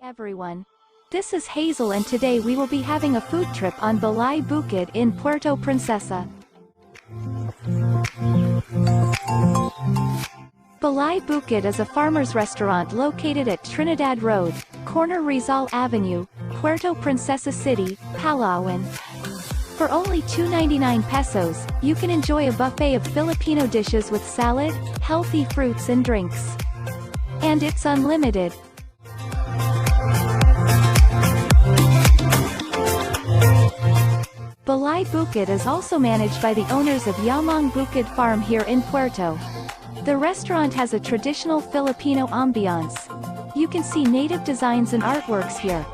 Everyone. This is Hazel and today we will be having a food trip on Balay Bukid in Puerto Princesa. Balay Bukid is a farmer's restaurant located at Trinidad Road, corner Rizal Avenue, Puerto Princesa City, Palawan. For only $2.99 pesos, you can enjoy a buffet of Filipino dishes with salad, healthy fruits and drinks. And it's unlimited. Balay Bukid is also managed by the owners of Yamang Bukid farm here in Puerto. The restaurant has a traditional Filipino ambiance. You can see native designs and artworks here.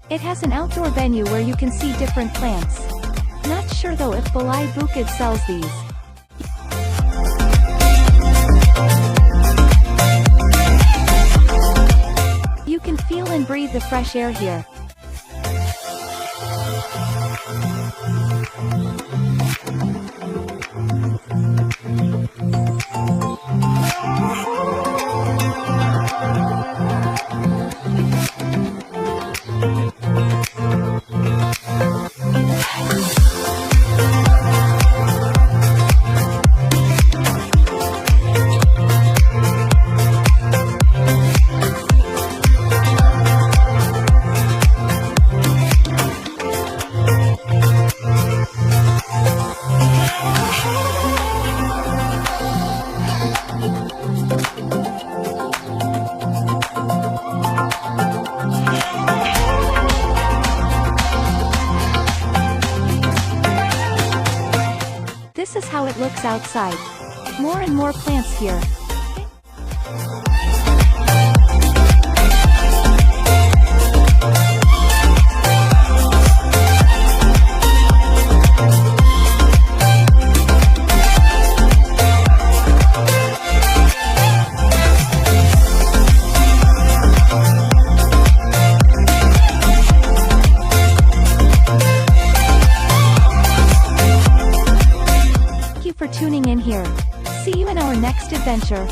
It has an outdoor venue where you can see different plants. Not sure though if Balay Bukid sells these. You can feel and breathe the fresh air here. This is how it looks outside. More and more plants here. For tuning in here. See you in our next adventure.